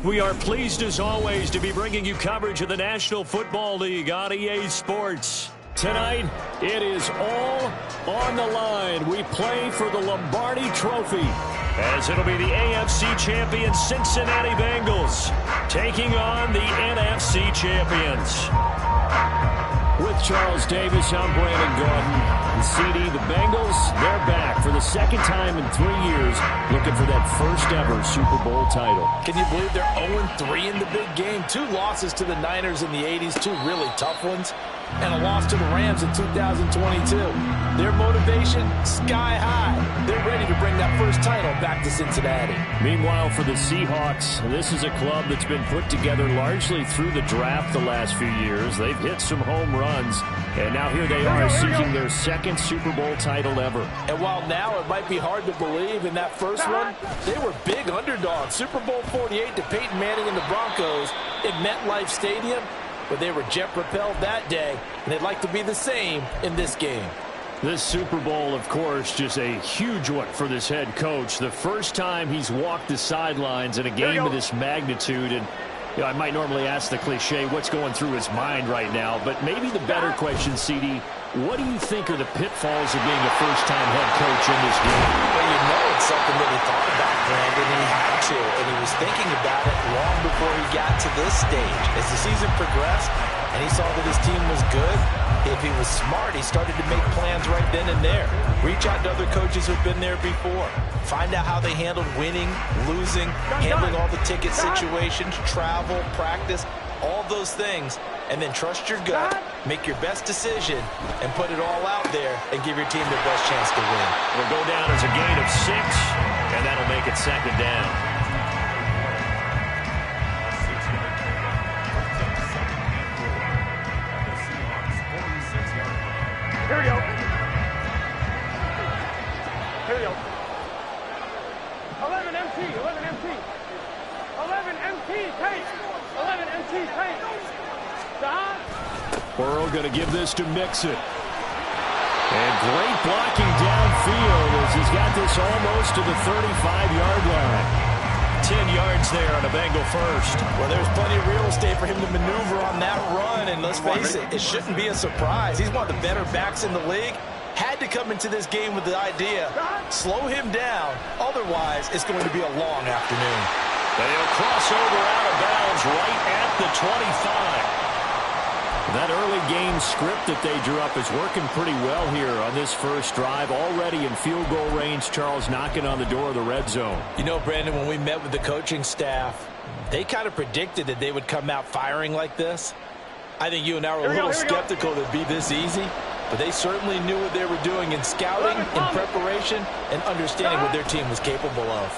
We are pleased as always to be bringing you coverage of the National Football League on EA Sports. Tonight, it is all on the line. We play for the Lombardi Trophy, as it'll be the AFC champion Cincinnati Bengals taking on the NFC champions. With Charles Davis, I'm Brandon Gordon. And CD, the Bengals, they're back for the second time in 3 years, looking for that first ever Super Bowl title. Can you believe they're 0-3 in the big game? 2 losses to the Niners in the 80s, 2 really tough ones, and a loss to the Rams in 2022. Their motivation, sky high. They're ready to bring that first title back to Cincinnati. Meanwhile, for the Seahawks, this is a club that's been put together largely through the draft the last few years. They've hit some home runs, and now here they are seeking their second Super Bowl title ever. And while now it might be hard to believe in that first one, they were big underdogs. Super Bowl 48 to Peyton Manning and the Broncos in MetLife Stadium. But they were jet-propelled that day, and they'd like to be the same in this game. This Super Bowl, of course, just a huge one for this head coach. The first time he's walked the sidelines in a game of this magnitude. And you know, I might normally ask the cliche, what's going through his mind right now? But maybe the better question, CD, what do you think are the pitfalls of being a first-time head coach in this game? Well, you know it's something that he thought about, Brandon. He had to, and he was thinking about it long before he got to this stage. As the season progressed and he saw that his team was good, if he was smart, he started to make plans right then and there. Reach out to other coaches who've been there before. Find out how they handled winning, losing, handling all the ticket situations, travel, practice, all those things. And then trust your gut, make your best decision, and put it all out there and give your team their best chance to win. It'll go down as a gain of 6, and that'll make it second down. Here we go. Here we go. 11 MT, 11 MT. 11 MT, tape. 11 MT, tape. Burrow going to give this to Mixon. And great blocking downfield as he's got this almost to the 35-yard line. 10 yards there on a Bengal first. Well, there's plenty of real estate for him to maneuver on that run, and let's face it, it shouldn't be a surprise. He's one of the better backs in the league. Had to come into this game with the idea, slow him down, otherwise it's going to be a long afternoon. They'll cross over out of bounds right at the 25. That early game script that they drew up is working pretty well here on this first drive. Already in field goal range, Charles knocking on the door of the red zone. You know, Brandon, when we met with the coaching staff, they kind of predicted that they would come out firing like this. I think you and I were a little skeptical that it'd be this easy, but they certainly knew what they were doing in scouting, in preparation, and understanding what their team was capable of.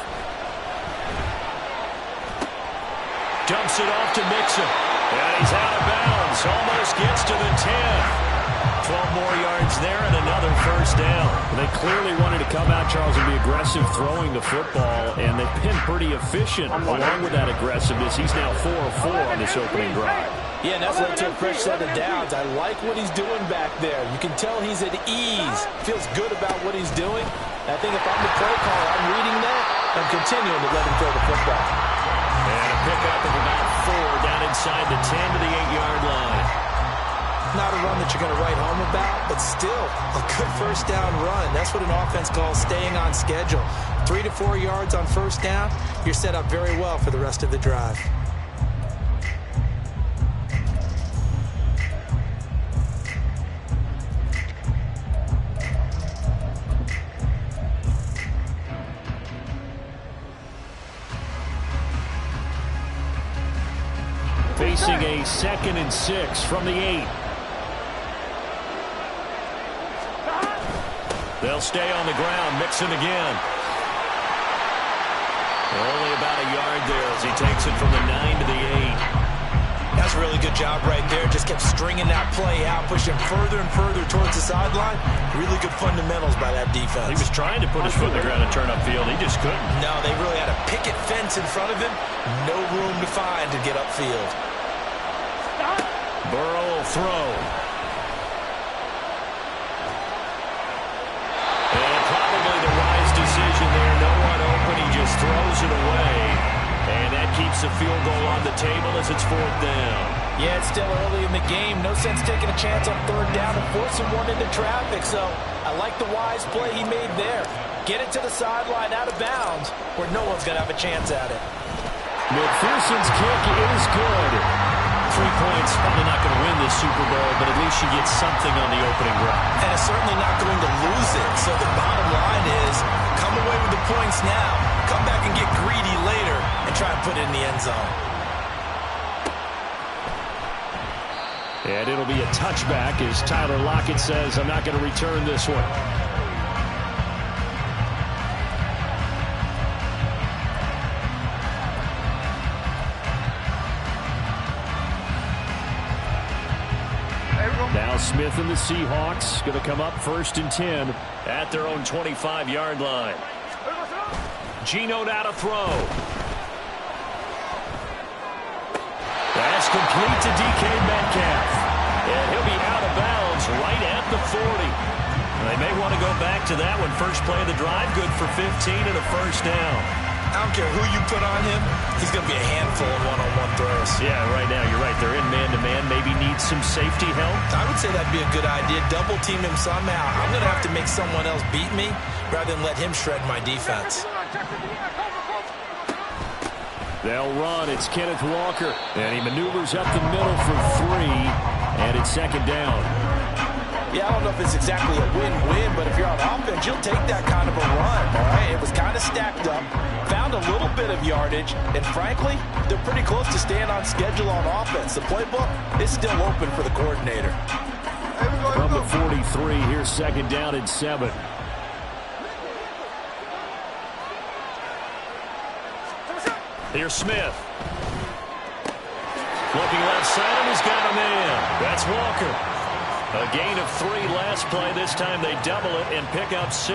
Dumps it off to Mixon. And he's out of bounds. Almost gets to the 10. 12 more yards there and another first down. They clearly wanted to come out, Charles, and be aggressive throwing the football, and they've been pretty efficient along with that aggressiveness. He's now 4 of 4 on this opening drive. Yeah, and that's led to a fresh set of downs. I like what he's doing back there. You can tell he's at ease. Feels good about what he's doing. I think if I'm the play caller, I'm reading that. I'm continuing to let him throw the football. And a pickup of about 4 down inside the 10 to the 8-yard line. Not a run that you're going to write home about, but still a good first down run. That's what an offense calls staying on schedule. 3 to 4 yards on first down, you're set up very well for the rest of the drive. Facing a 2nd and 6 from the 8. They'll stay on the ground. Mixon again. Only about a yard there as he takes it from the 9 to the 8. That's a really good job right there. Just kept stringing that play out, pushing further and further towards the sideline. Really good fundamentals by that defense. He was trying to put his foot in the ground and turn upfield. He just couldn't. No, they really had a picket fence in front of him. No room to find to get upfield. Burrow will throw. And probably the wise decision there. No one open. He just throws it away. And that keeps the field goal on the table as it's 4th down. Yeah, it's still early in the game. No sense taking a chance on 3rd down and forcing one into traffic. So I like the wise play he made there. Get it to the sideline out of bounds where no one's going to have a chance at it. McPherson's kick is good. 3 points, probably not going to win this Super Bowl, but at least she gets something on the opening drive. And it's certainly not going to lose it. So the bottom line is, come away with the points now, come back and get greedy later, and try and put it in the end zone. And it'll be a touchback as Tyler Lockett says, I'm not going to return this one. Now Smith and the Seahawks going to come up 1st and 10 at their own 25-yard line. Geno now to throw. That's complete to DK Metcalf. And he'll be out of bounds right at the 40. They may want to go back to that one. First play of the drive, good for 15 and a 1st down. I don't care who you put on him. He's going to be a handful of one-on-one throws. Yeah, right now, you're right. They're in man-to-man. Maybe needs some safety help. I would say that'd be a good idea. Double team him somehow. I'm going to have to make someone else beat me rather than let him shred my defense. They'll run. It's Kenneth Walker. And he maneuvers up the middle for 3. And it's 2nd down. Yeah, I don't know if it's exactly a win-win, but if you're on offense, you'll take that kind of a run, all right? It was kind of stacked up, found a little bit of yardage, and frankly, they're pretty close to staying on schedule on offense. The playbook is still open for the coordinator. From the 43, here's 2nd down and 7. Here's Smith. Looking left side, and he's got a man. That's Walker. A gain of 3 last play. This time they double it and pick up 6.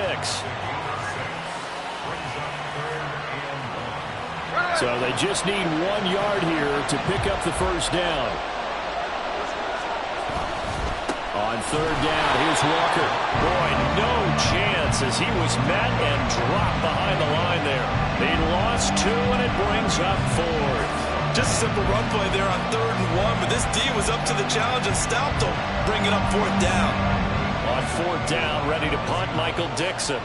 So they just need 1 yard here to pick up the 1st down. On 3rd down, here's Walker. Boy, no chance as he was met and dropped behind the line there. They lost 2, and it brings up 4th. Just a simple run play there on 3rd and 1, but this D was up to the challenge and stopped him. Bring it up 4th down. On 4th down, ready to punt, Michael Dixon.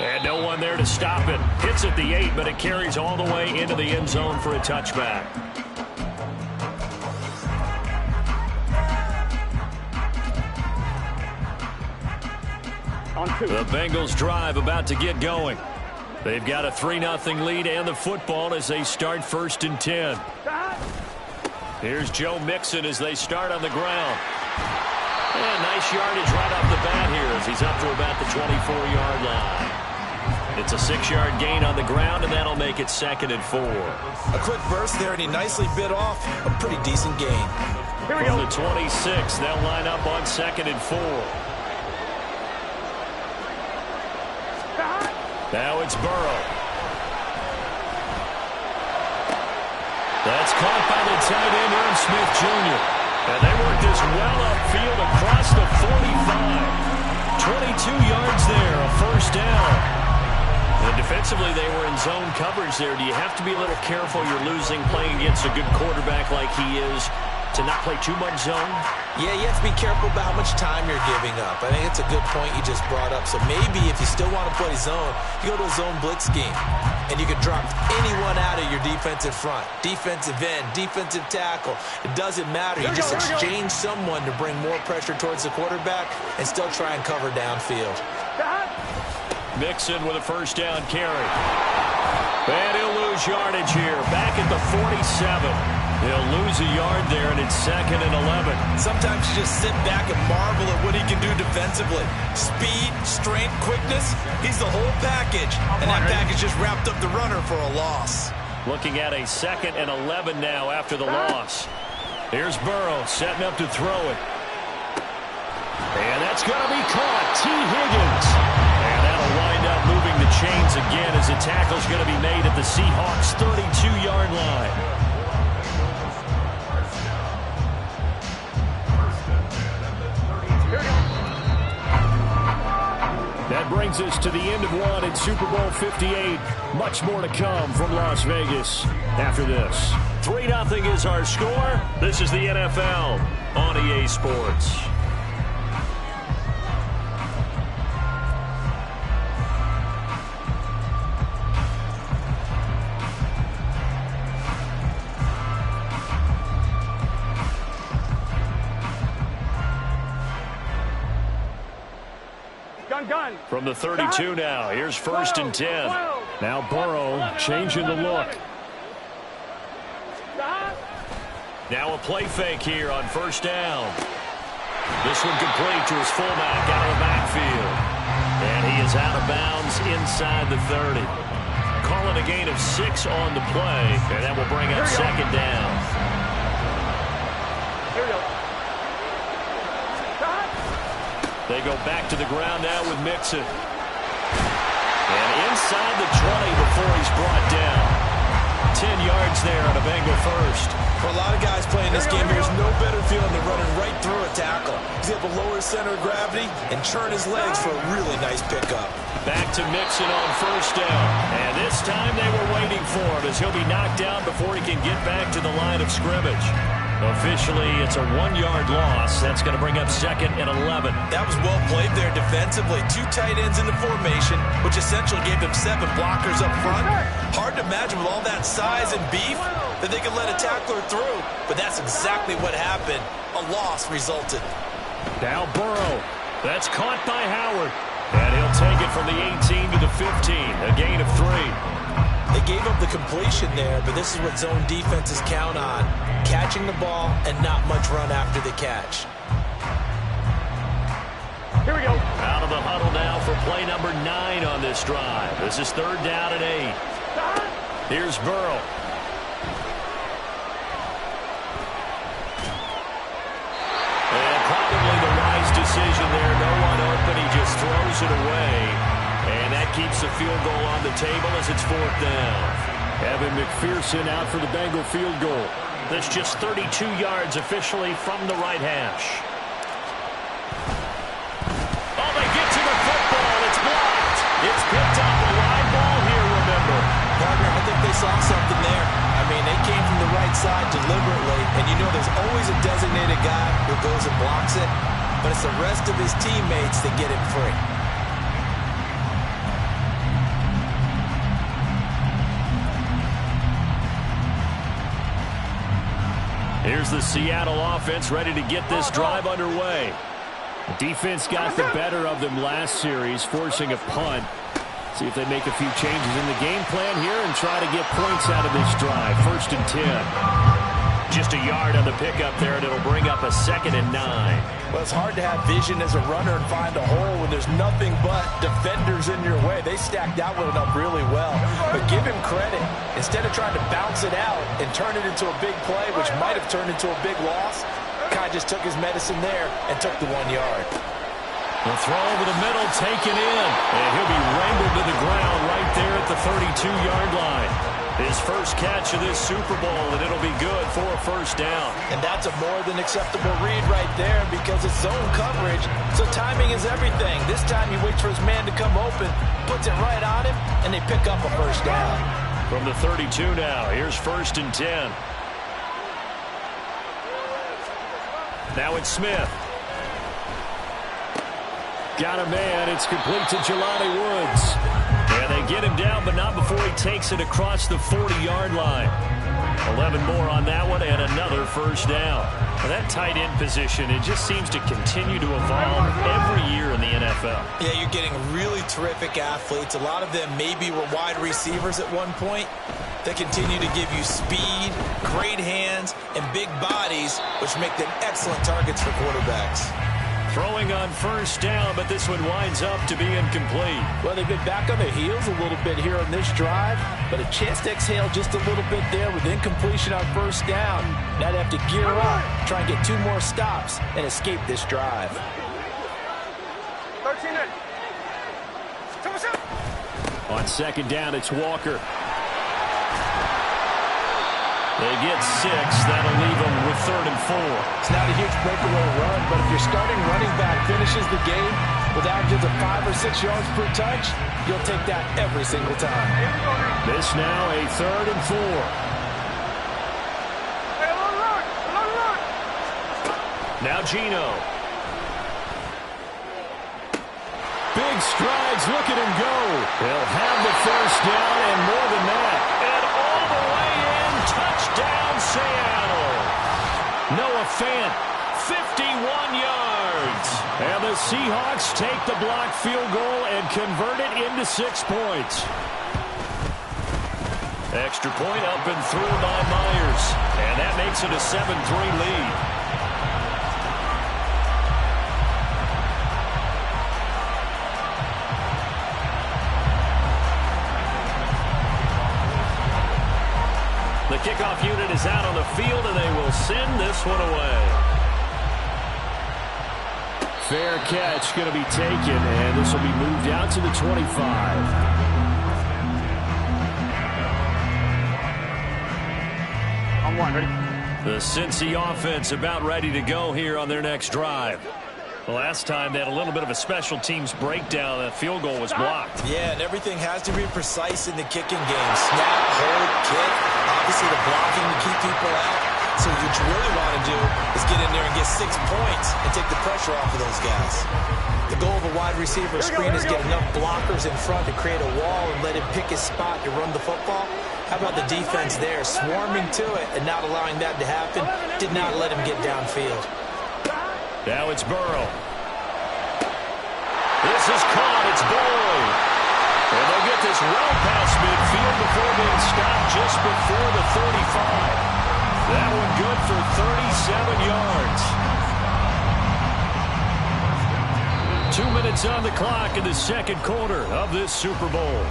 And no one there to stop it. Hits at the 8, but it carries all the way into the end zone for a touchback. The Bengals drive about to get going. They've got a 3-0 lead and the football as they start 1st and 10. Here's Joe Mixon as they start on the ground. And nice yardage right off the bat here as he's up to about the 24-yard line. It's a 6-yard gain on the ground, and that'll make it 2nd and 4. A quick burst there, and he nicely bit off a pretty decent gain. From the 26, they'll line up on 2nd and 4. Now it's Burrow. That's caught by the tight end, Aaron Smith Jr. And they work this well upfield across the 45. 22 yards there, a 1st down. And defensively, they were in zone coverage there. Do you have to be a little careful? You're losing, playing against a good quarterback like he is, to not play too much zone? Yeah, you have to be careful about how much time you're giving up. I think it's a good point you just brought up. So maybe if you still want to play zone, you go to a zone blitz scheme. And you can drop anyone out of your defensive front. Defensive end, defensive tackle. It doesn't matter. You just exchange someone to bring more pressure towards the quarterback and still try and cover downfield. Mixon with a 1st down carry. And he'll lose yardage here. Back at the 47. He'll lose a yard there, and it's 2nd and 11. Sometimes you just sit back and marvel at what he can do defensively. Speed, strength, quickness, he's the whole package. And that package just wrapped up the runner for a loss. Looking at a 2nd and 11 now after the loss. Here's Burrow setting up to throw it. And that's going to be caught. T. Higgins. And that'll wind up moving the chains again as the tackle's going to be made at the Seahawks' 32-yard line. That brings us to the end of one in Super Bowl 58. Much more to come from Las Vegas after this. 3-0 is our score. This is the NFL on EA Sports. Gun. From the 32 now, here's 1st and 10. Now Burrow changing the look. Now a play fake here on 1st down. This one complete to his fullback out of the backfield. And he is out of bounds inside the 30. Calling a gain of 6 on the play, and that will bring up 2nd down. Here we go. They go back to the ground now with Mixon. And inside the 20 before he's brought down. 10 yards there on a Bengal first. For a lot of guys playing this game, there's no better feeling than running right through a tackle. He's able to lower his center of gravity and churn his legs for a really nice pickup. Back to Mixon on 1st down. And this time they were waiting for him as he'll be knocked down before he can get back to the line of scrimmage. Officially, it's a 1-yard loss. That's going to bring up 2nd and 11. That was well played there defensively. 2 tight ends in the formation, which essentially gave them 7 blockers up front. Hard to imagine with all that size and beef that they could let a tackler through. But that's exactly what happened. A loss resulted. Now Burrow. That's caught by Howard. And he'll take it from the 18 to the 15. A gain of 3. They gave up the completion there, but this is what zone defenses count on. Catching the ball and not much run after the catch. Here we go. Out of the huddle now for play number 9 on this drive. This is 3rd down and 8. Here's Burrow. And probably the wise decision there. No one open. He just throws it away. And that keeps the field goal on the table as it's 4th down. Evan McPherson out for the Bengal field goal. That's just 32 yards officially from the right hash. Oh, they get to the football. It's blocked. It's picked up. A wide ball here, remember. Partner, I think they saw something there. I mean, they came from the right side deliberately, and you know there's always a designated guy who goes and blocks it, but it's the rest of his teammates that get him free. Here's the Seattle offense ready to get this drive underway. The defense got the better of them last series, forcing a punt. See if they make a few changes in the game plan here and try to get points out of this drive. 1st and 10. Just a yard on the pickup there, and it'll bring up a 2nd and 9. Well, it's hard to have vision as a runner and find a hole when there's nothing but defenders in your way. They stacked that one up really well. But give him credit. Instead of trying to bounce it out and turn it into a big play, which might have turned into a big loss, Kai just took his medicine there and took the 1 yard. The throw over the middle, taken in. And he'll be wrangled to the ground right there at the 32-yard line. His first catch of this Super Bowl, and it'll be good for a 1st down. And that's a more than acceptable read right there because it's zone coverage, so timing is everything. This time he waits for his man to come open, puts it right on him, and they pick up a 1st down. From the 32 now, here's 1st and 10. Now it's Smith. Got a man. It's complete to Jelani Woods. And they get him down, but not before he takes it across the 40-yard line. 11 more on that one, and another 1st down. Now that tight end position, it just seems to continue to evolve every year in the NFL. Yeah, you're getting really terrific athletes. A lot of them maybe were wide receivers at one point. They continue to give you speed, great hands, and big bodies, which make them excellent targets for quarterbacks. Throwing on 1st down, but this one winds up to be incomplete. Well, they've been back on their heels a little bit here on this drive, but a chance to exhale just a little bit there with incompletion on 1st down. Now they have to gear up, try and get 2 more stops, and escape this drive. 13 in. On 2nd down, it's Walker. They get 6. That'll leave them with 3rd and 4. It's not a huge breakaway run, but if your starting running back finishes the game, with averages of 5 or 6 yards per touch, you'll take that every single time. This now a 3rd and 4. Now Gino. Big strides, look at him go. He'll have the first down and more than that. And all the way in, touchdown Seattle. Noah Fant, 51 yards. And the Seahawks take the blocked field goal and convert it into 6 points. Extra point up and through by Myers. And that makes it a 7-3 lead. The kickoff unit is out on the field, and they will send this one away. Fair catch going to be taken, and this will be moved out to the 25. On one, ready? The Cincy offense about ready to go here on their next drive. The last time they had a little bit of a special teams breakdown. That field goal was blocked. Yeah, and everything has to be precise in the kicking game. Snap, hold, kick. Obviously the blocking to keep people out. So what you really want to do is get in there and get 6 points and take the pressure off of those guys. The goal of a wide receiver screen is get enough blockers in front to create a wall and let him pick his spot to run the football. How about the defense there, swarming to it and not allowing that to happen? Did not let him get downfield. Now it's Burrow. This is caught. It's Boyd. And they'll get this well past midfield before being stopped just before the 35. That one good for 37 yards. 2 minutes on the clock in the second quarter of this Super Bowl.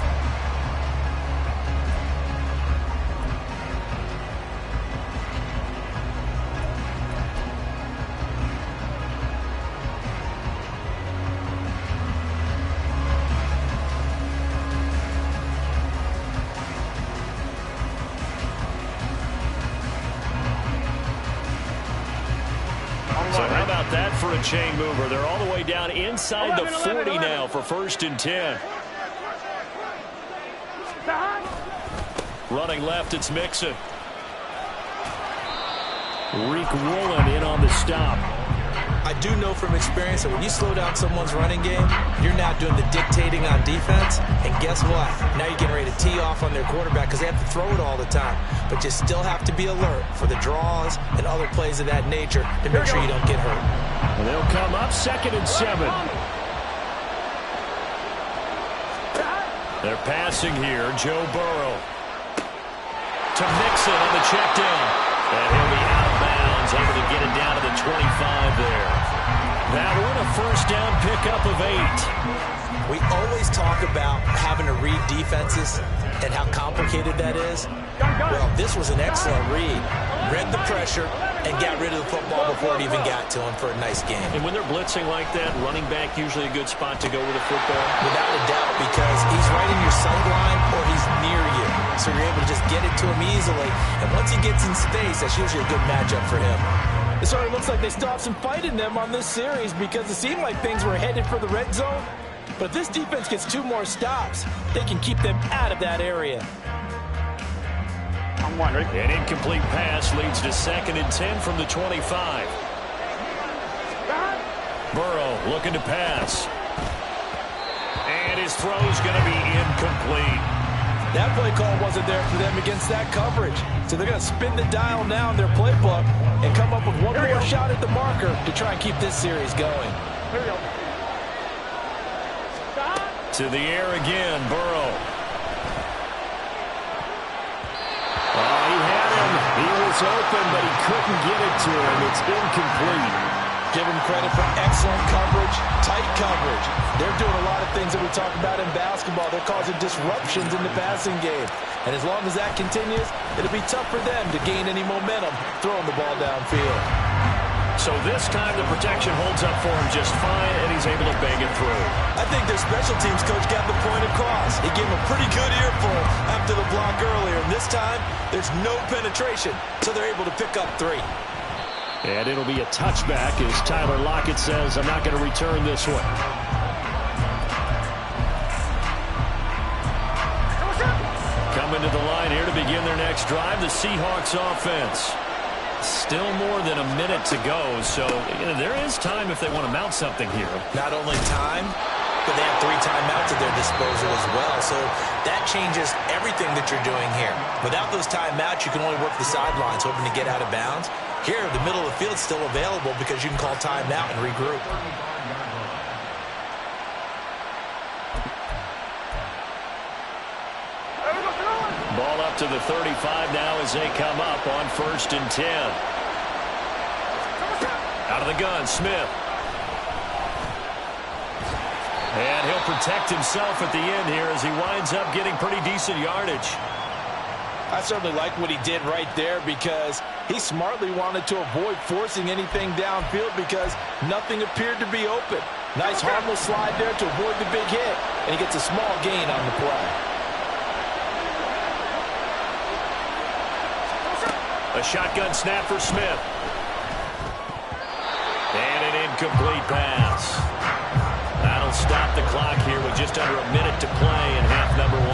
For a chain mover. They're all the way down inside the 40 now for 1st and 10. Running left, it's Mixon. Reek Woolen in on the stop. I do know from experience that when you slow down someone's running game, you're now doing the dictating on defense. And guess what? Now you're getting ready to tee off on their quarterback because they have to throw it all the time. But you still have to be alert for the draws and other plays of that nature to make sure you don't get hurt. And they'll come up 2nd and 7. They're passing here. Joe Burrow to Mixon on the check down. And he'll be out of bounds, able to get it down to the 25 there. That'll win a 1st down pickup of 8. We always talk about having to read defenses and how complicated that is. Well, this was an excellent read. Read the pressure and got rid of the football before it even got to him for a nice game. And when they're blitzing like that, running back usually a good spot to go with the football? Without a doubt, because he's right in your sight line or he's near you. So you're able to just get it to him easily. And once he gets in space, that's usually a good matchup for him. It sort of looks like they still have some fight in them on this series because it seemed like things were headed for the red zone. But if this defense gets 2 more stops, they can keep them out of that area. An incomplete pass leads to 2nd and 10 from the 25. Burrow looking to pass. And his throw's going to be incomplete. That play call wasn't there for them against that coverage. So they're going to spin the dial now in their playbook and come up with one more shot at the marker to try and keep this series going. Here we go. To the air again, Burrow. Oh, he had him. He was open, but he couldn't get it to him. It's incomplete. Give him credit for excellent coverage, tight coverage. They're doing a lot of things that we talk about in basketball. They're causing disruptions in the passing game. And as long as that continues, it'll be tough for them to gain any momentum throwing the ball downfield. So this time the protection holds up for him just fine, and he's able to bang it through. I think their special teams coach got the point across. He gave him a pretty good earful after the block earlier. And this time, there's no penetration, so they're able to pick up 3. And it'll be a touchback as Tyler Lockett says, I'm not going to return this one. coming to the line here to begin their next drive, the Seahawks offense. Still more than a minute to go, so there is time if they want to mount something here. Not only time, but they have 3 timeouts at their disposal as well, so that changes everything that you're doing here. Without those timeouts, you can only work the sidelines, hoping to get out of bounds. Here, the middle of the field is still available because you can call timeout and regroup. Ball up to the 35 now as they come up on 1st and 10. Out of the gun, Smith. And he'll protect himself at the end here as he winds up getting pretty decent yardage. I certainly like what he did right there because he smartly wanted to avoid forcing anything downfield because nothing appeared to be open. Nice harmless slide there to avoid the big hit, and he gets a small gain on the play. A shotgun snap for Smith. And an incomplete pass. That'll stop the clock here with just under a minute to play in half number 1.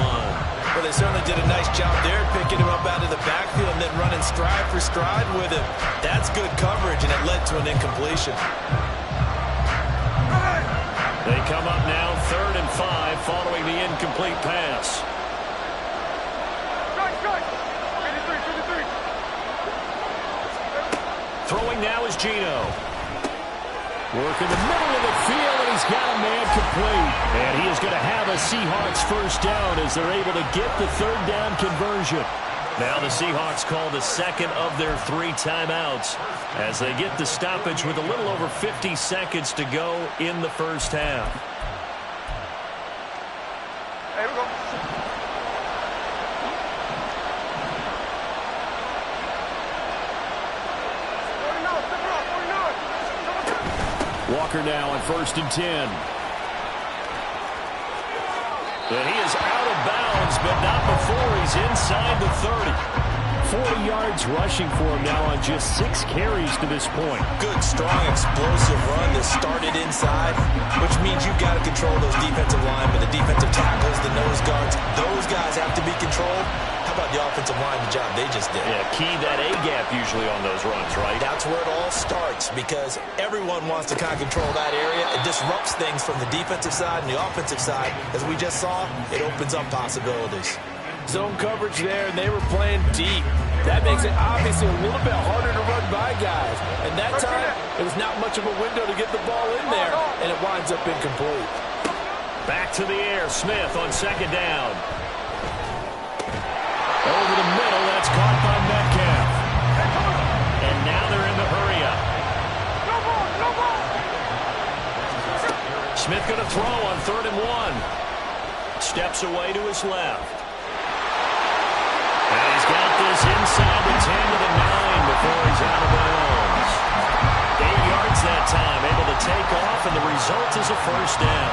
Well, they certainly did a nice job there, picking him up out of the backfield and then running stride for stride with him. That's good coverage, and it led to an incompletion. They come up now 3rd and 5 following the incomplete pass. Throwing now is Geno. Work in the middle of the field, and he's got a man complete. And he is going to have a Seahawks first down as they're able to get the 3rd down conversion. Now the Seahawks call the 2nd of their 3 timeouts as they get the stoppage with a little over 50 seconds to go in the first half. Here we go. Walker now on 1st and 10. And he is out of bounds, but not before he's inside the 30. 40 yards rushing for him now on just 6 carries to this point. Good, strong, explosive run that started inside, which means you've got to control those defensive linemen, the defensive tackles, the nose guards. Those guys have to be controlled. How about the offensive line, the job they just did? Yeah, key that A-gap usually on those runs, right? That's where it all starts because everyone wants to kind of control that area. It disrupts things from the defensive side and the offensive side. As we just saw, it opens up possibilities. Zone coverage there, and they were playing deep. That makes it obviously a little bit harder to run by guys. And that time, it was not much of a window to get the ball in there, and it winds up incomplete. Back to the air, Smith on 2nd down. Over the middle, that's caught by Metcalf. And now they're in the hurry-up. Smith going to throw on 3rd and 1. Steps away to his left. And he's got this inside the 10 to the 9 before he's out of bounds. 8 yards that time, able to take off, and the result is a first down.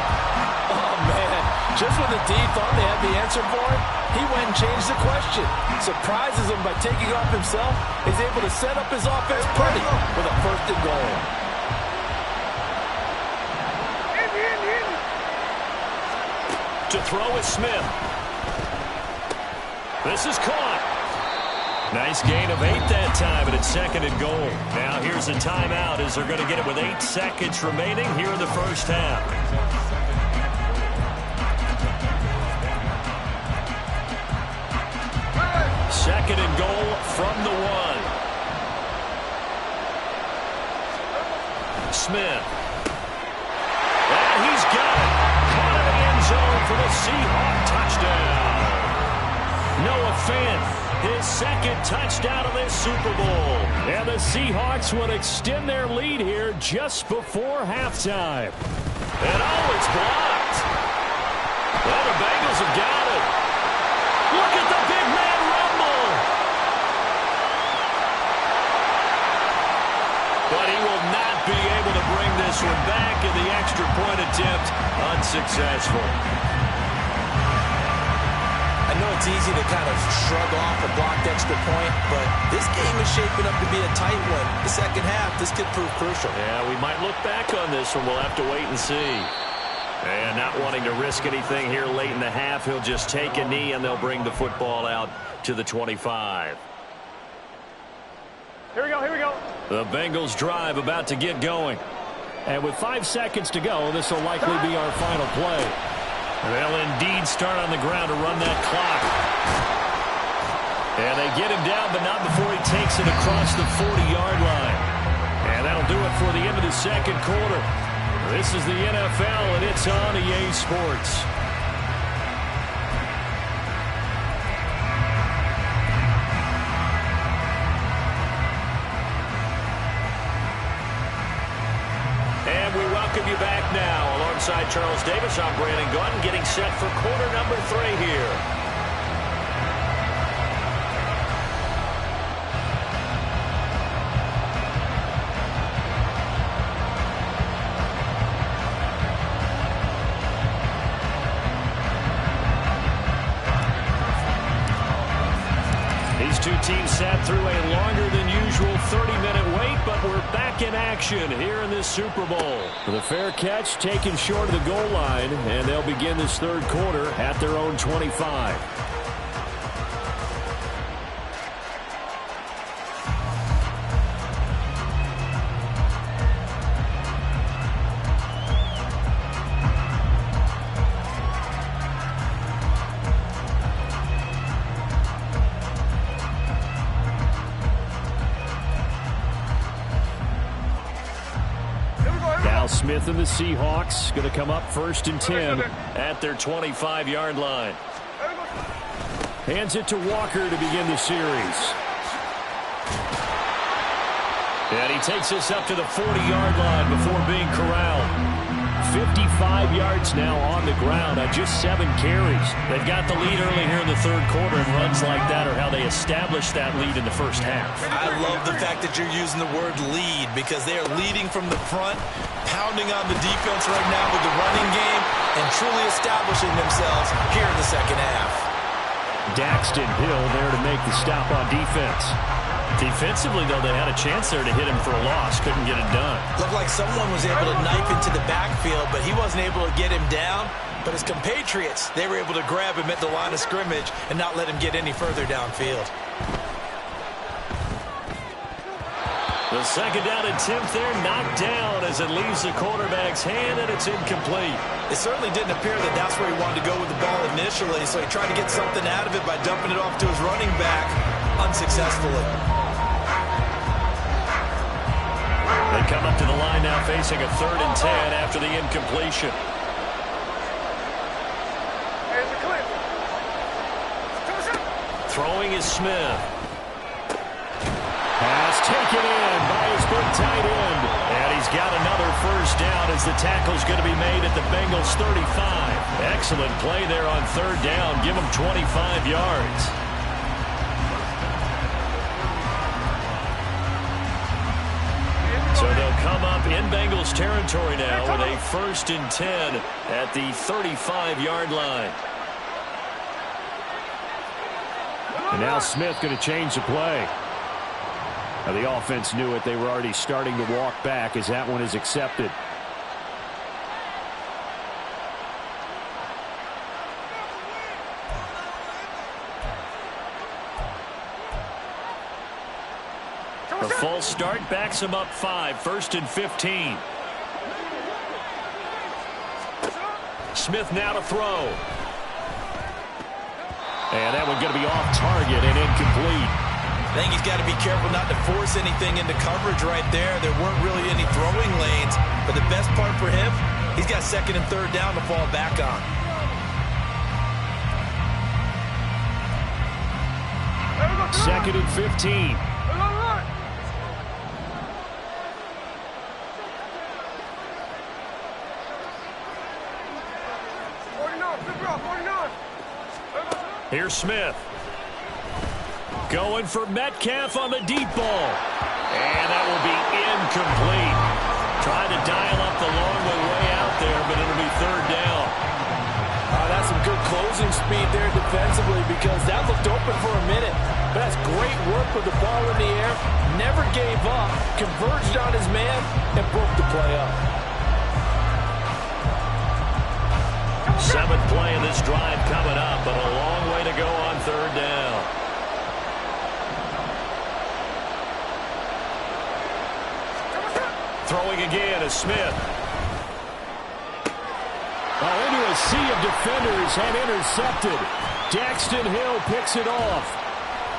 Oh, man. Just when the D thought they had the answer for it, he went and changed the question. Surprises him by taking off himself. He's able to set up his offense pretty with a 1st and goal. To throw is Smith. This is caught. Nice gain of 8 that time, and it's 2nd and goal. Now here's a timeout as they're going to get it with 8 seconds remaining here in the first half. Second and goal from the 1. Smith. And he's got it. Caught in the end zone for the Seahawk touchdown. Noah Fant, his 2nd touchdown of this Super Bowl. And the Seahawks will extend their lead here just before halftime. And oh, it's blocked. Well, the Bengals have got it. Look at the big man rumble. But he will not be able to bring this one back, and the extra point attempt unsuccessful. I know it's easy to kind of shrug off a blocked extra point, but this game is shaping up to be a tight one. The second half, this could prove crucial. Yeah, we might look back on this one. We'll have to wait and see. And not wanting to risk anything here late in the half, he'll just take a knee and they'll bring the football out to the 25. Here we go, here we go. The Bengals drive about to get going. And with 5 seconds to go, this will likely be our final play. They'll indeed start on the ground to run that clock. And they get him down, but not before he takes it across the 40-yard line. And that'll do it for the end of the second quarter. This is the NFL, and it's on EA Sports. And we welcome you back now. Alongside Charles Davis, I'm Brandon Gunn, getting set for quarter number 3 here. Two teams sat through a longer than usual 30-minute wait, but we're back in action here in this Super Bowl. The fair catch taken short of the goal line, and they'll begin this third quarter at their own 25. Smith and the Seahawks going to come up 1st and 10 at their 25-yard line. Hands it to Walker to begin the series. And he takes us up to the 40-yard line before being corralled. 55 yards now on the ground on just 7 carries. They've got the lead early here in the third quarter, and runs like that are how they established that lead in the first half. I love the fact that you're using the word lead, because they are leading from the front, pounding on the defense right now with the running game, and truly establishing themselves here in the second half. Daxton Hill there to make the stop on defense. Defensively, though, they had a chance there to hit him for a loss. Couldn't get it done. Looked like someone was able to knife into the backfield, but he wasn't able to get him down. But his compatriots, they were able to grab him at the line of scrimmage and not let him get any further downfield. The second down attempt there knocked down as it leaves the quarterback's hand, and it's incomplete. It certainly didn't appear that that's where he wanted to go with the ball initially, so he tried to get something out of it by dumping it off to his running back unsuccessfully. They come up to the line now facing a 3rd and 10 after the incompletion. Throwing is Smith. Pass taken in by his big tight end. And he's got another first down as the tackle's going to be made at the Bengals 35. Excellent play there on 3rd down. Give him 25 yards. So they'll come up in Bengals territory now with a 1st and 10 at the 35-yard line. And now Smith going to change the play. Now the offense knew it. They were already starting to walk back as that one is accepted. The false start backs him up 5, 1st and 15. Smith now to throw. And that one going to be off target and incomplete. I think he's got to be careful not to force anything into coverage right there. There weren't really any throwing lanes, but the best part for him, he's got 2nd and 3rd down to fall back on. Second and 15. Here's Smith. Going for Metcalf on the deep ball. And that will be incomplete. Trying to dial up the long way out there, but it'll be 3rd down. That's some good closing speed there defensively, because that looked open for a minute. But that's great work with the ball in the air. Never gave up. Converged on his man and broke the play up. Seventh play of this drive coming up, but a long way to go on third down. Throwing again is Smith. Into a sea of defenders and intercepted. Daxton Hill picks it off.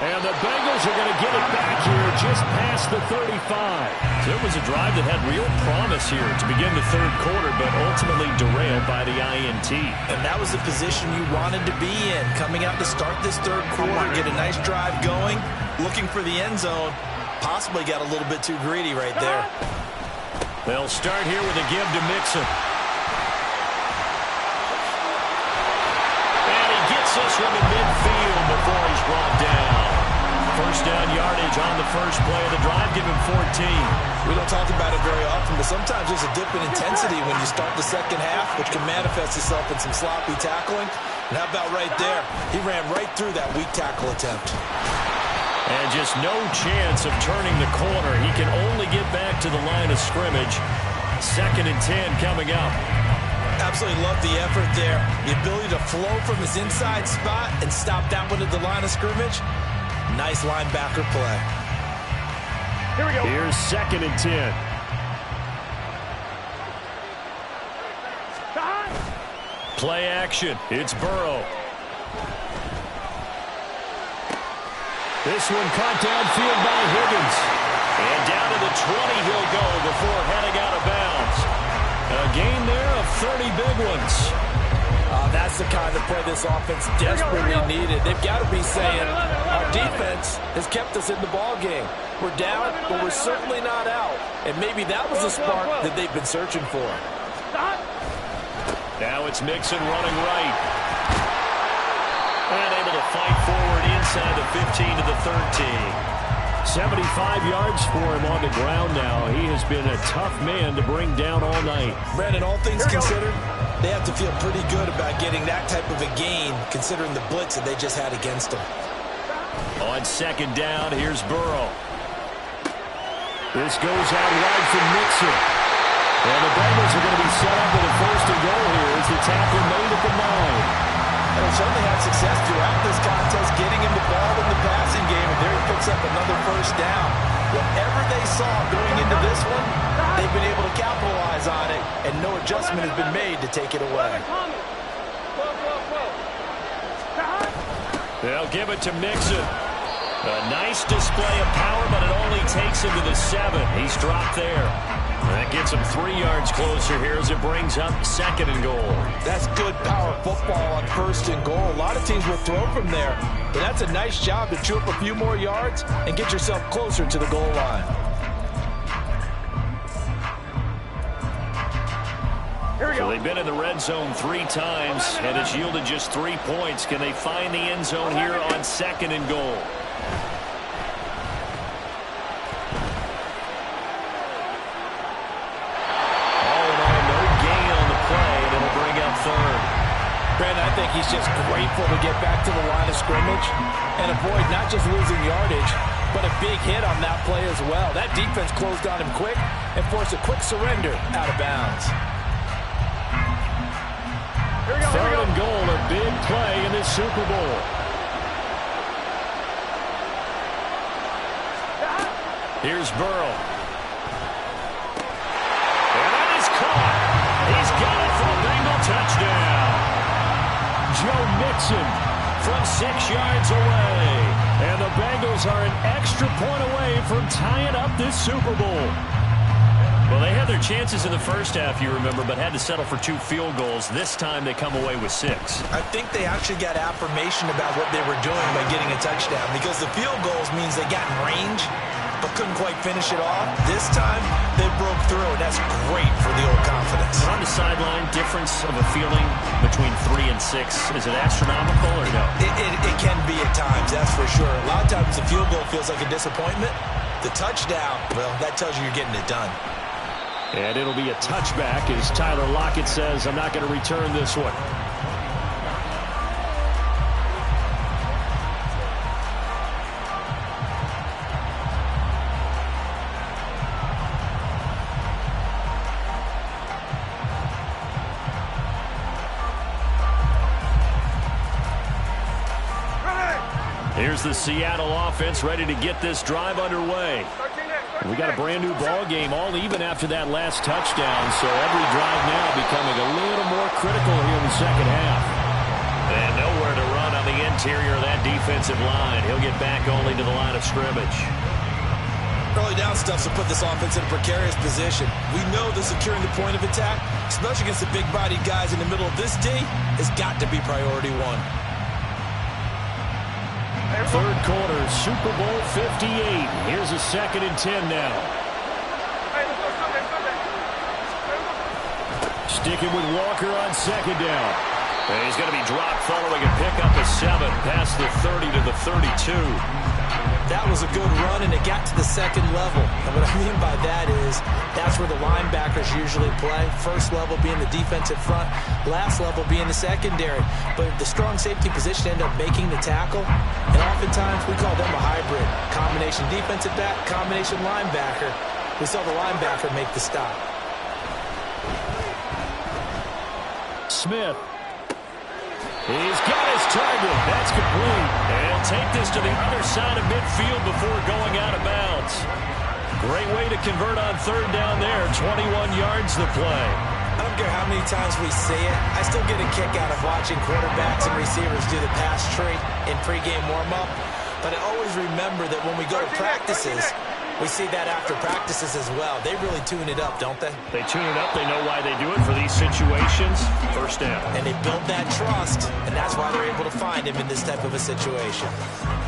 And the Bengals are going to get it back here just past the 35. So it was a drive that had real promise here to begin the third quarter, but ultimately derailed by the INT. And that was the position you wanted to be in. Coming out to start this third quarter, get a nice drive going, looking for the end zone. Possibly got a little bit too greedy right there. They'll start here with a give to Mixon. And he gets this one in midfield before he's brought down. First down yardage on the first play of the drive. Give him 14. We don't talk about it very often, but sometimes there's a dip in intensity when you start the second half, which can manifest itself in some sloppy tackling. And how about right there? He ran right through that weak tackle attempt. And just no chance of turning the corner. He can only get back to the line of scrimmage. 2nd and 10 coming up. Absolutely love the effort there. The ability to flow from his inside spot and stop that one at the line of scrimmage. Nice linebacker play. Here we go. Here's 2nd and 10. Play action. It's Burrow. This one caught downfield by Higgins. And down to the 20 he'll go before heading out of bounds. A gain there of 30 big ones. That's the kind of play this offense desperately needed. They've got to be saying, our defense has kept us in the ball game. We're down, but we're certainly not out. And maybe that was the spark that they've been searching for. Now it's Mixon running right. And able to fight forward inside the 15 to the 13. 75 yards for him on the ground now. He has been a tough man to bring down all night. Brandon, all things considered, they have to feel pretty good about getting that type of a gain, considering the blitz that they just had against them. On 2nd down, here's Burrow. This goes out wide from Mixon. And the Bengals are going to be set up with a 1st and goal here as the tackle made at the 9. And they certainly had success throughout this contest, getting him the ball in the passing game, and there he picks up another 1st down. Whatever they saw going into this one, they've been able to capitalize on it, and no adjustment has been made to take it away. They'll give it to Mixon. A nice display of power, but it only takes him to the 7. He's dropped there. That gets him 3 yards closer here as it brings up 2nd and goal. That's good power football on 1st and goal. A lot of teams will throw from there, but that's a nice job to chew up a few more yards and get yourself closer to the goal line. So they've been in the red zone 3 times, and it's yielded just 3 points. Can they find the end zone here on 2nd and goal? Brandon, I think he's just grateful to get back to the line of scrimmage and avoid not just losing yardage, but a big hit on that play as well. That defense closed on him quick and forced a quick surrender out of bounds. 3rd and goal, a big play in this Super Bowl. Here's Burrow. And that is caught. He's got it for a Bengal touchdown. Joe Mixon from 6 yards away. And the Bengals are an extra point away from tying up this Super Bowl. Well, they had their chances in the first half, you remember, but had to settle for 2 field goals. This time they come away with 6. I think they actually got affirmation about what they were doing by getting a touchdown, because the field goals means they got in range but couldn't quite finish it off. This time, they broke through, and that's great for the old confidence. But on the sideline, difference of a feeling between 3 and 6, is it astronomical or no? It can be at times, that's for sure. A lot of times the field goal feels like a disappointment. The touchdown, well, that tells you you're getting it done. And it'll be a touchback as Tyler Lockett says, I'm not going to return this one. Here's the Seattle offense ready to get this drive underway. We got a brand new ball game, all even after that last touchdown, so every drive now becoming a little more critical here in the second half. And nowhere to run on the interior of that defensive line. He'll get back only to the line of scrimmage. Early down stuff to put this offense in a precarious position. We know that securing the point of attack, especially against the big-bodied guys in the middle of this D, has got to be priority one. Third quarter, Super Bowl 58. Here's a 2nd and 10 now. Sticking with Walker on 2nd down. And he's going to be dropped following a pickup of 7 past the 30 to the 32. That was a good run, and it got to the second level. And what I mean by that is that's where the linebackers usually play. First level being the defensive front, last level being the secondary. But the strong safety position ended up making the tackle, and oftentimes we call them a hybrid. Combination defensive back, combination linebacker. We saw the linebacker make the stop. Smith. He's got his target. That's complete. And he'll take this to the other side of midfield before going out of bounds. Great way to convert on 3rd down there. 21 yards to play. I don't care how many times we see it. I still get a kick out of watching quarterbacks and receivers do the pass tree in pregame warm-up. But I always remember that when we go to practices, we see that after practices as well. They really tune it up, don't they? They tune it up. They know why they do it for these situations. First down. And they build that trust, and that's why they're able to find him in this type of a situation.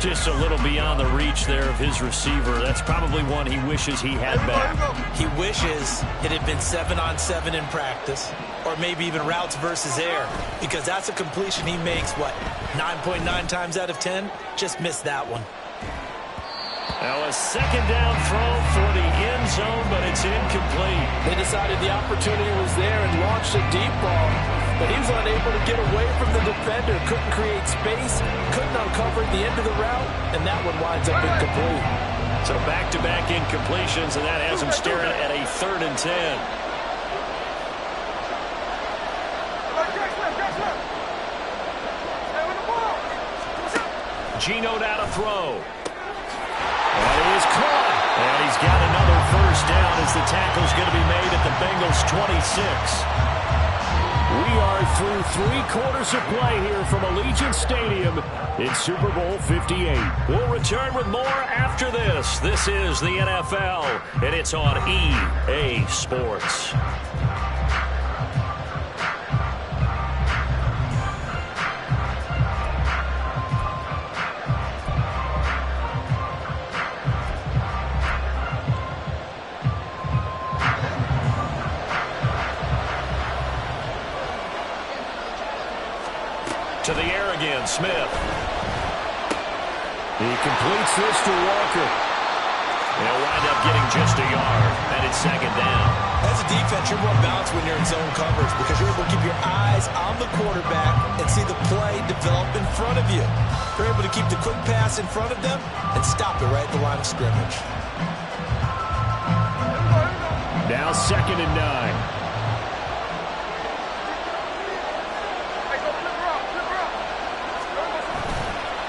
Just a little beyond the reach there of his receiver. That's probably one he wishes he had back. He wishes it had been 7-on-7 in practice, or maybe even routes versus air, because that's a completion he makes, 9.9 times out of 10? Just missed that one. Now a 2nd down throw for the end zone, but it's incomplete. They decided the opportunity was there and launched a deep ball, but he was unable to get away from the defender, couldn't create space, couldn't uncover the end of the route, and that one winds up incomplete. So back-to-back incompletions, and that has him staring at a 3rd and 10. Geno down to throw. And he is caught. And he's got another 1st down as the tackle's going to be made at the Bengals 26. We are through 3 quarters of play here from Allegiant Stadium in Super Bowl 58. We'll return with more after this. This is the NFL, and it's on EA Sports. To the air again, Smith. He completes this to Walker. He'll wind up getting just a yard, and it's 2nd down. As a defense, you're more balanced when you're in zone coverage because you're able to keep your eyes on the quarterback and see the play develop in front of you. You're able to keep the quick pass in front of them and stop it right at the line of scrimmage. Now 2nd and 9.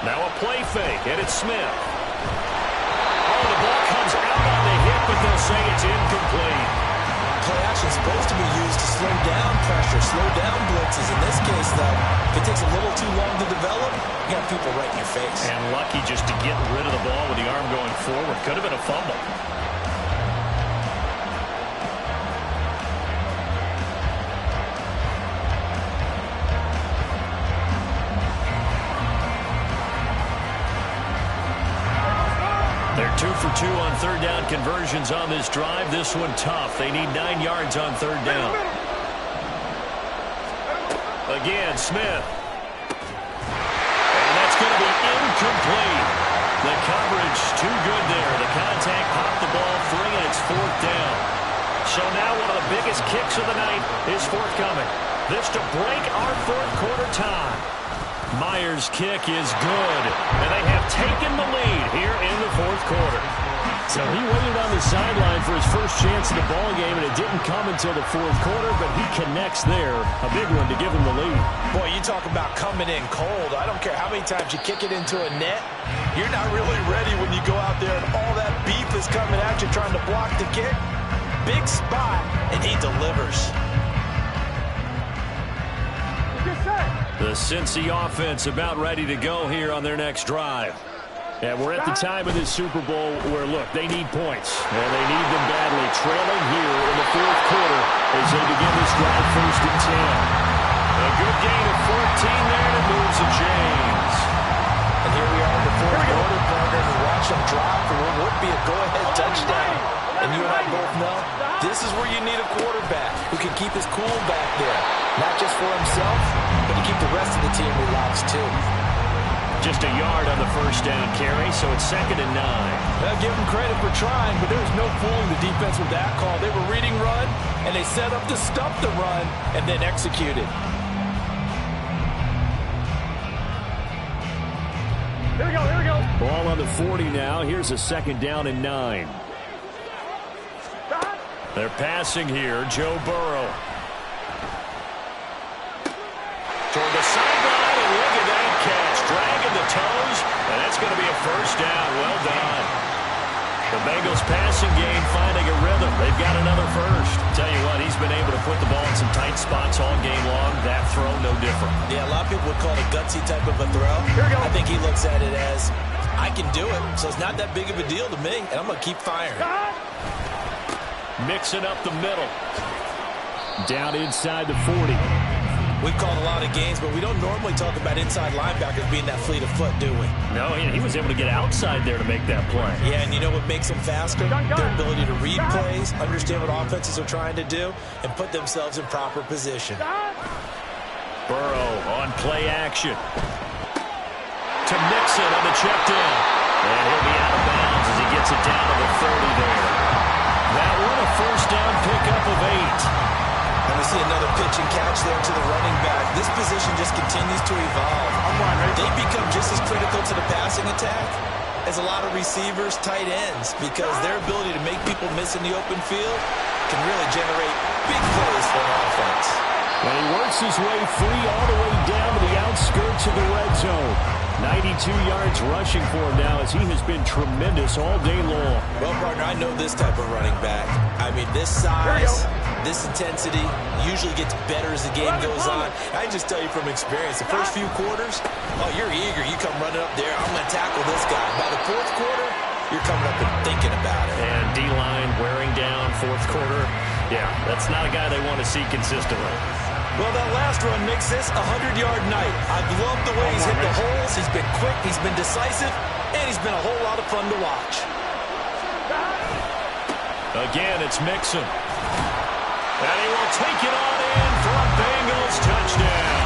Now a play fake, and it's Smith. Oh, the ball comes out on the hip, but they'll say it's incomplete. Play action is supposed to be used to slow down pressure, slow down blitzes. In this case, though, if it takes a little too long to develop, you got people right in your face. And lucky just to get rid of the ball with the arm going forward. Could have been a fumble. They're 2 for 2 on 3rd down conversions on this drive. This one tough. They need 9 yards on 3rd down. Again, Smith. And that's going to be incomplete. The coverage too good there. The contact popped the ball free, and it's 4th down. So now one of the biggest kicks of the night is forthcoming. This to break our 4th quarter tie. Myers' kick is good, and they have taken the lead here in the 4th quarter. So he waited on the sideline for his first chance in the ball game, and it didn't come until the fourth quarter, but he connects there. A big one to give him the lead. Boy, you talk about coming in cold. I don't care how many times you kick it into a net. You're not really ready when you go out there and all that beef is coming at you trying to block the kick. Big spot, and he delivers. The Cincy offense about ready to go here on their next drive. And we're at the time of this Super Bowl where, look, they need points. And they need them badly, trailing here in the fourth quarter as they begin this drive 1st and 10. A good gain of 14 there, and it moves to James. And here we are in the fourth quarter, partner, and watch them drop for what would be a go-ahead touchdown. And you and I both know this is where you need a quarterback who can keep his cool back there. Not just for himself, but to keep the rest of the team relaxed, too. Just a yard on the first down carry, so it's 2nd and 9. I'll give them credit for trying, but there was no fooling the defense with that call. They were reading run, and they set up to stop the run, and then executed. Here we go, here we go. Ball on the 40 now. Here's a 2nd down and 9. They're passing here. Joe Burrow. Toward the sideline, and look at that catch. Dragging the toes, and that's going to be a first down. Well done. The Bengals passing game finding a rhythm. They've got another first. Tell you what, he's been able to put the ball in some tight spots all game long. That throw, no different. Yeah, a lot of people would call it a gutsy type of a throw. I think he looks at it as, I can do it, so it's not that big of a deal to me, and I'm going to keep firing. Mixing up the middle. Down inside the 40. We've called a lot of games, but we don't normally talk about inside linebackers being that fleet of foot, do we? No, he was able to get outside there to make that play. Yeah, and you know what makes them faster? Their ability to read plays, understand what offenses are trying to do, and put themselves in proper position. Burrow on play action. To Mixon on the check down. And he'll be out of bounds as he gets it down to the 30 there. That one a first down pickup of 8. And we see another pitch and catch there to the running back. This position just continues to evolve. They become just as critical to the passing attack as a lot of receivers, tight ends, because their ability to make people miss in the open field can really generate big plays for an offense. And he works his way free all the way down to the outskirts of the red zone. 92 yards rushing for him now as he has been tremendous all day long. Well, partner, I know this type of running back. I mean, this size, this intensity usually gets better as the game goes on. I just tell you from experience, the first few quarters, oh, you're eager. You come running up there, I'm going to tackle this guy. By the fourth quarter, you're coming up and thinking about it. And D-line wearing down fourth quarter. Yeah, that's not a guy they want to see consistently. Well, that last run makes this a 100-yard night. I've loved the way he's hit the holes. He's been quick, he's been decisive, and he's been a whole lot of fun to watch. Again, it's Mixon. And he will take it on in for a Bengals touchdown.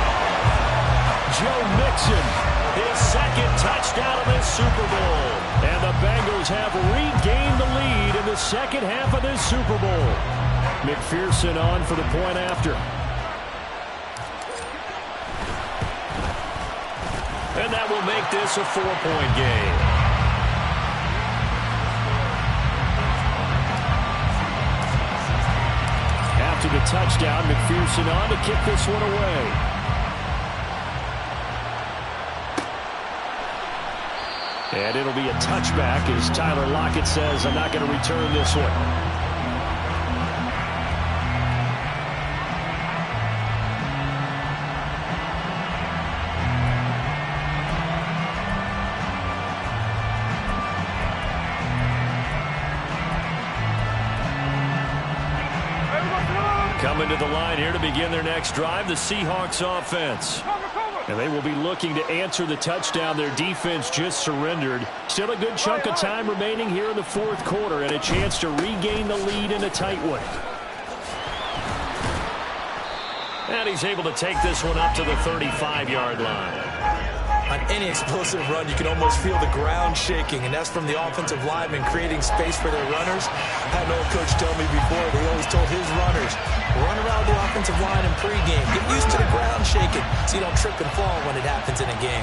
Joe Mixon, his 2nd touchdown of this Super Bowl. And the Bengals have regained the lead in the second half of this Super Bowl. McPherson on for the point after. And that will make this a 4-point game. After the touchdown, McPherson on to kick this one away. And it'll be a touchback as Tyler Lockett says, I'm not going to return this one. Coming to the line here to begin their next drive, the Seahawks offense. And they will be looking to answer the touchdown their defense just surrendered. Still a good chunk of time remaining here in the fourth quarter and a chance to regain the lead in a tight one. And he's able to take this one up to the 35-yard line. On any explosive run, you can almost feel the ground shaking, and that's from the offensive linemen creating space for their runners. I had an old coach tell me before, they always told his runners, run around the offensive line in pregame. Get used to the ground shaking so you don't trip and fall when it happens in a game.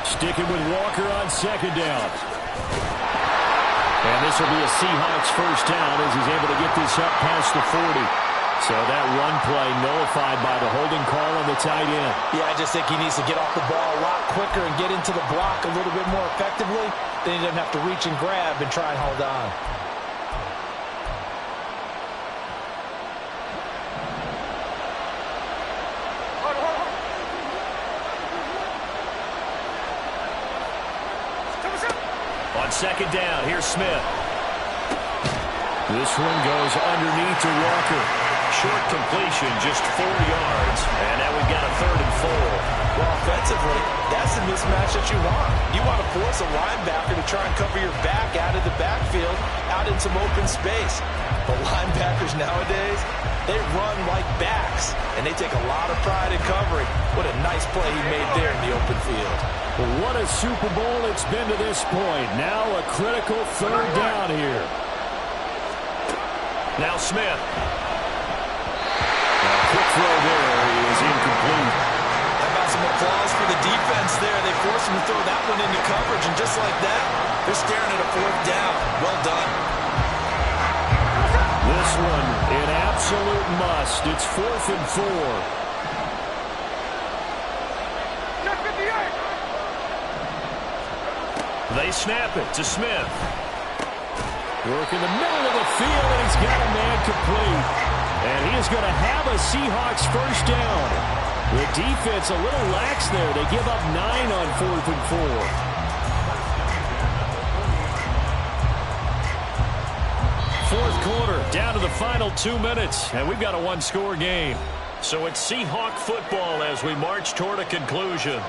Sticking with Walker on second down. And this will be a Seahawks first down as he's able to get this up past the 40. So that run play nullified by the holding call on the tight end. Yeah, I just think he needs to get off the ball a lot quicker and get into the block a little bit more effectively. Then he doesn't have to reach and grab and try and hold on. On second down, here's Smith. This one goes underneath to Walker. Short completion, just 4 yards. And now we've got a 3rd and 4. Well, offensively, that's the mismatch that you want. You want to force a linebacker to try and cover your back out of the backfield, out in some open space. But linebackers nowadays, they run like backs, and they take a lot of pride in covering. What a nice play he made there in the open field. Well, what a Super Bowl it's been to this point. Now a critical 3rd down here. Now Smith. A quick throw there is incomplete. How about some applause for the defense there? They forced him to throw that one into coverage, and just like that, they're staring at a 4th down. Well done. This one, an absolute must. It's 4th and 4. They snap it to Smith. Work in the middle of the field, and he's got a man complete. And he is going to have a Seahawks first down. The defense a little lax there. They give up 9 on 4th and 4. Fourth quarter, down to the final 2 minutes, and we've got a one-score game. So it's Seahawk football as we march toward a conclusion.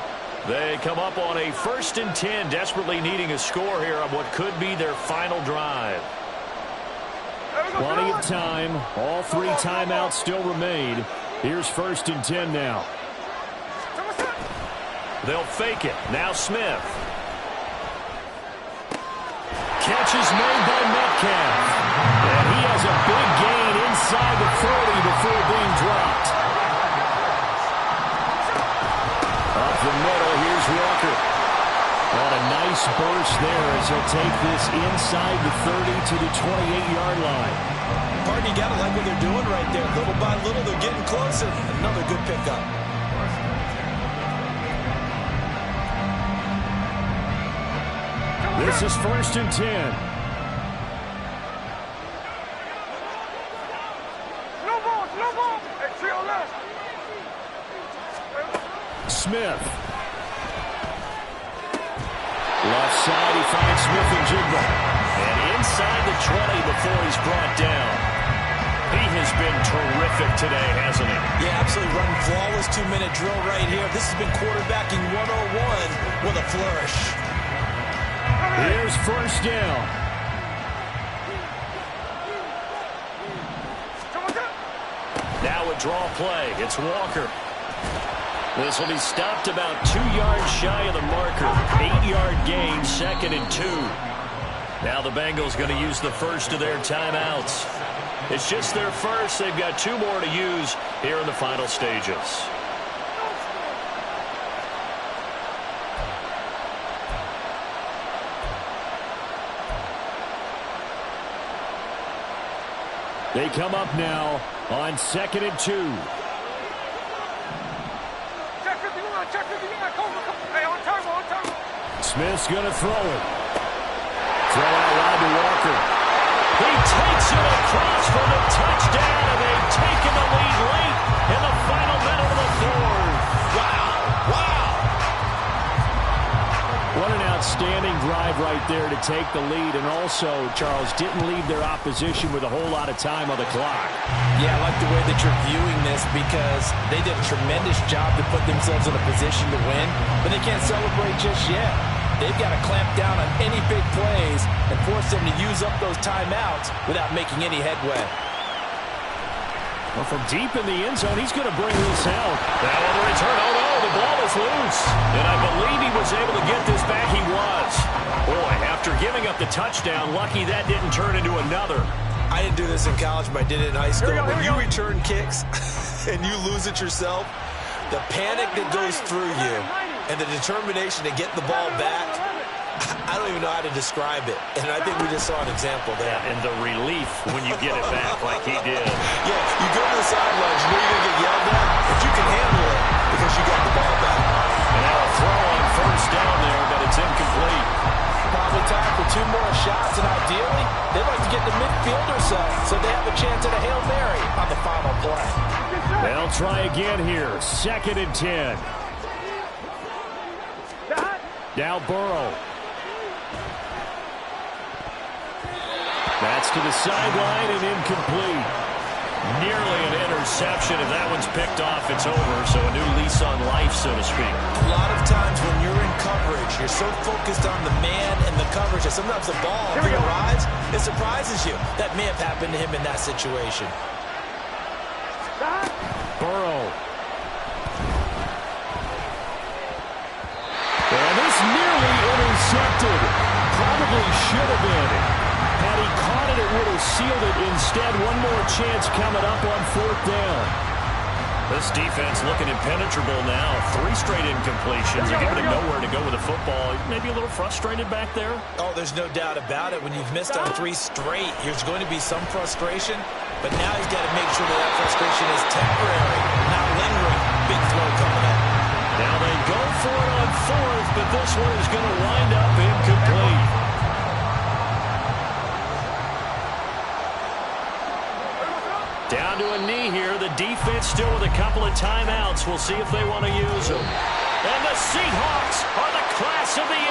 They come up on a 1st and 10, desperately needing a score here on what could be their final drive. Plenty of time. All 3 timeouts still remain. Here's 1st and 10 now. They'll fake it. Now Smith. Catch is made by Metcalf. And he has a big gain inside the 30 before being dropped. Up the middle, here's Walker. On a nice burst there as he'll take this inside the 30 to the 28-yard line. Pardon, you got to like what they're doing right there. Little by little, they're getting closer. Another good pickup. This is 1st and 10. No ball. Hey, trio left. Smith. Left side, he finds Smith and Jigba. And inside the 20 before he's brought down. He has been terrific today, hasn't he? Yeah, absolutely running flawless 2-minute drill right here. This has been quarterbacking 101 with a flourish. Here's 1st down. Now a draw play. It's Walker. This will be stopped about 2 yards shy of the marker. 8-yard gain, 2nd and 2. Now the Bengals going to use the first of their timeouts. It's just their first. They've got 2 more to use here in the final stages. They come up now on 2nd and 2. Check 51. Hey, on time. Smith's going to throw it. Throw out wide to Walker. He takes it across for the touchdown, and they've taken the lead late in the final minute of the 4th. Wow. What an outstanding drive right there to take the lead, and also, Charles, didn't leave their opposition with a whole lot of time on the clock. Yeah, I like the way that you're viewing this because they did a tremendous job to put themselves in a position to win, but they can't celebrate just yet. They've got to clamp down on any big plays and force them to use up those timeouts without making any headway. Well, from deep in the end zone, he's going to bring this out. Now on the return, oh no, the ball is loose. And I believe he was able to get this back. He was. Boy, after giving up the touchdown, lucky that didn't turn into another. I didn't do this in college, but I did it in high school. When you return kicks and you lose it yourself, the panic that goes through you And the determination to get the ball back, I don't even know how to describe it. And I think we just saw an example there. And the relief when you get it back like he did. Yeah, you go to the sidelines, you know you're going to get yelled at, but you can handle it because you got the ball back. And now a throw on first down there, but it's incomplete. Probably time for 2 more shots, and ideally, they'd like to get the midfield or so they have a chance at a Hail Mary on the final play. They'll try again here. 2nd and 10. Now Burrow. That's to the sideline and incomplete. Nearly an interception. If that one's picked off, it's over. So a new lease on life, so to speak. A lot of times when you're in coverage, you're so focused on the man and the coverage that sometimes the ball, if it arrives, it surprises you. That may have happened to him in that situation. Burrow. And this nearly intercepted. Probably should have been. Had he caught it, it would have sealed it. Instead, one more chance coming up on 4th down. This defense looking impenetrable now. 3 straight incompletions. You're giving him nowhere to go with the football. Maybe a little frustrated back there. Oh, there's no doubt about it. When you've missed on 3 straight, there's going to be some frustration. But now he's got to make sure that frustration is temporary, not lingering. Big throw coming in. Now they go for it on 4th, but this one is going to wind up incomplete. Down to a knee here. The defense still with a couple of timeouts. We'll see if they want to use them. And the Seahawks are the class of the